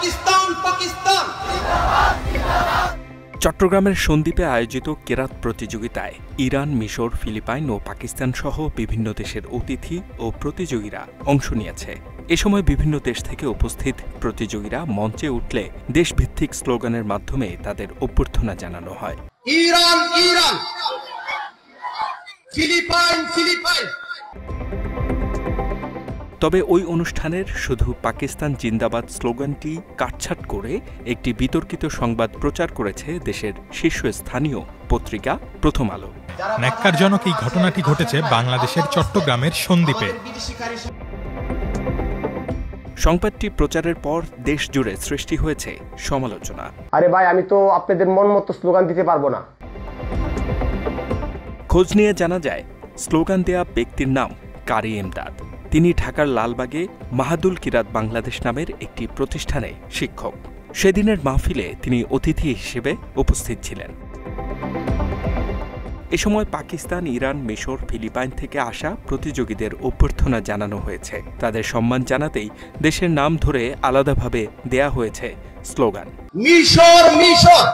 পাকিস্তান পাকিস্তান। চট্টগ্রামের সন্দ্বীপে আয়োজিত কেরাত প্রতিযোগিতায় ইরান, মিশর, ফিলিপাইন ও পাকিস্তান সহ বিভিন্ন দেশের অতিথি ও প্রতিযোগীরা অংশ নিয়েছে। এ সময় বিভিন্ন দেশ থেকে উপস্থিত প্রতিযোগীরা মঞ্চে উঠলে দেশভিত্তিক স্লোগানের মাধ্যমে তাদের অভ্যর্থনা জানানো হয়। Iran Iran, Philippines Philippines. তবে ওই অনুষ্ঠানের শুধু পাকিস্তান জিন্দাবাদ স্লোগানটি কাটছাঁট করে একটি বিতর্কিত সংবাদ প্রচার করেছে দেশের শীর্ষস্থানীয় পত্রিকা প্রথম আলো। ন্যাক্কারজনক এই ঘটনাটি ঘটেছে বাংলাদেশের চট্টগ্রামের সন্দ্বীপে। সংবাদটি প্রচারের পর দেশ জুড়ে সৃষ্টি হয়েছে সমালোচনা। আরে ভাই, আমি তো আপনাদের মন মতো স্লোগান দিতে পারবো না। খোঁজ নিয়ে জানা যায়, স্লোগান দেয়া ব্যক্তির নাম কারি এমদাদ। তিনি ঢাকার লালবাগে মাহাদুল কিরাত বাংলাদেশ নামের একটি প্রতিষ্ঠানে শিক্ষক। সেদিনের মাহফিলে তিনি অতিথি হিসেবে উপস্থিত ছিলেন। এ সময় পাকিস্তান, ইরান, মিশর, ফিলিপাইন থেকে আসা প্রতিযোগীদের অভ্যর্থনা জানানো হয়েছে। তাদের সম্মান জানাতেই দেশের নাম ধরে আলাদাভাবে দেয়া হয়েছে স্লোগান। মিশর মিশর।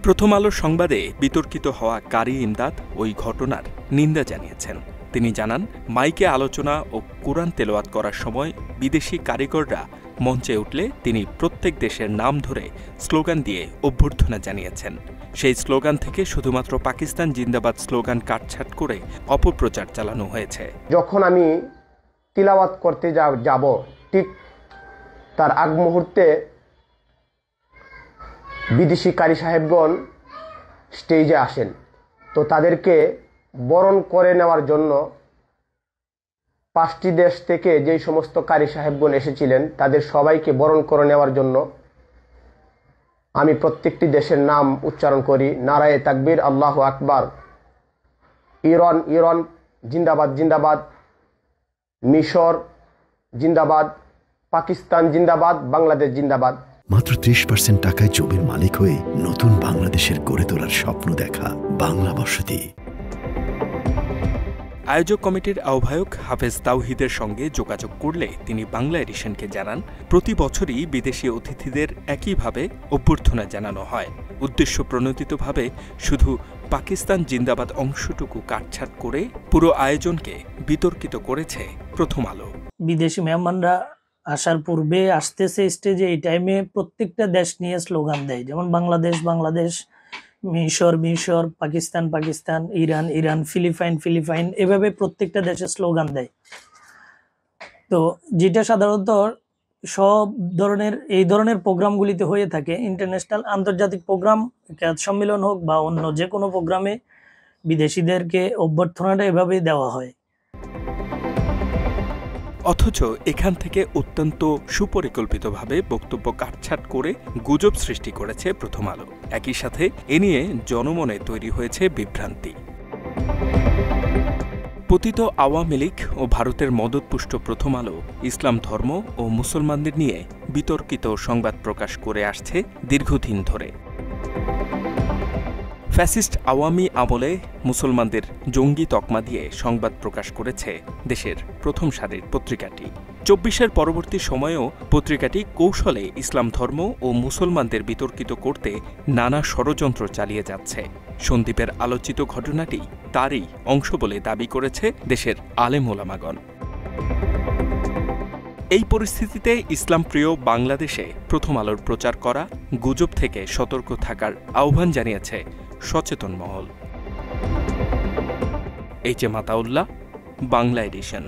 প্রথম আলোর সংবাদে বিতর্কিত হওয়া কারি ইমদাদ ওই ঘটনার নিন্দা জানিয়েছেন। তিনি জানান, মাইকে আলোচনা ও কোরআন তেলাওয়াত করার সময় বিদেশি কারিগররা মঞ্চে উঠলে তিনি প্রত্যেক দেশের নাম ধরে স্লোগান দিয়ে অভ্যর্থনা জানিয়েছেন। সেই স্লোগান থেকে শুধুমাত্র পাকিস্তান জিন্দাবাদ স্লোগান কাটছাঁট করে অপপ্রচার চালানো হয়েছে। যখন আমি তিলাওয়াত করতে যাব, ঠিক তার আগ মুহূর্তে বিদেশি কারি সাহেবগণ স্টেজে আসেন। তো তাদেরকে বরণ করে নেওয়ার জন্য 5টি দেশ থেকে যেই সমস্ত কারি সাহেবগণ এসেছিলেন, তাদের সবাইকে বরণ করে নেওয়ার জন্য আমি প্রত্যেকটি দেশের নাম উচ্চারণ করি। নারায়ে তাকবীর, আল্লাহু আকবার। ইরান ইরান জিন্দাবাদ জিন্দাবাদ, মিশর জিন্দাবাদ, পাকিস্তান জিন্দাবাদ, বাংলাদেশ জিন্দাবাদ। মাত্র 30% টাকায় জমির মালিক হয়ে নতুন বাংলাদেশের গড়ে তোলার স্বপ্ন দেখা বাংলা বসতি। আয়োজক কমিটির আহ্বায়ক হাফেজ তাওহিদের সঙ্গে যোগাযোগ করলে তিনি বাংলা এডিশনকে জানান, প্রতি বছরই বিদেশি অতিথিদের একইভাবে অভ্যর্থনা জানানো হয়। উদ্দেশ্য প্রণোদিতভাবে শুধু পাকিস্তান জিন্দাবাদ অংশটুকু কাটছাঁট করে পুরো আয়োজনকে বিতর্কিত করেছে প্রথম আলো। বিদেশি মেহমানরা আসার পূর্বে আসতেছে স্টেজে, এই টাইমে প্রত্যেকটা দেশ নিয়ে স্লোগান দেয়। যেমন বাংলাদেশ বাংলাদেশ, মিশর মিশর, Pakistan Pakistan, Iran Iran, Philippines Philippines, এভাবে প্রত্যেকটা দেশে স্লোগান দেয়। তো যেটা সাধারণত সব ধরনের এই ধরনের প্রোগ্রামগুলিতে হয়ে থাকে, ইন্টারন্যাশনাল আন্তর্জাতিক প্রোগ্রাম, ক্যাত সম্মেলন হোক বা অন্য যে কোনো প্রোগ্রামে বিদেশিদেরকে অভ্যর্থনাটা এভাবেই দেওয়া হয়। অথচ এখান থেকে অত্যন্ত সুপরিকল্পিতভাবে বক্তব্য কাটছাঁট করে গুজব সৃষ্টি করেছে প্রথম আলো। একই সাথে এ নিয়ে জনমনে তৈরি হয়েছে বিভ্রান্তি। পতিত আওয়ামী লীগ ও ভারতের মদতপুষ্ট প্রথম আলো ইসলাম ধর্ম ও মুসলমানদের নিয়ে বিতর্কিত সংবাদ প্রকাশ করে আসছে দীর্ঘদিন ধরে। ফ্যাসিস্ট আওয়ামী আমলে মুসলমানদের জঙ্গি তকমা দিয়ে সংবাদ প্রকাশ করেছে দেশের প্রথম সারির পত্রিকাটি। 24-এর পরবর্তী সময়েও পত্রিকাটি কৌশলে ইসলাম ধর্ম ও মুসলমানদের বিতর্কিত করতে নানা ষড়যন্ত্র চালিয়ে যাচ্ছে। সন্দ্বীপের আলোচিত ঘটনাটি তারই অংশ বলে দাবি করেছে দেশের আলেম ওলামাগণ। এই পরিস্থিতিতে ইসলামপ্রিয় বাংলাদেশে প্রথম আলোর প্রচার করা গুজব থেকে সতর্ক থাকার আহ্বান জানিয়েছে সচেতন মহল। H M Ataullah, Bangla addition.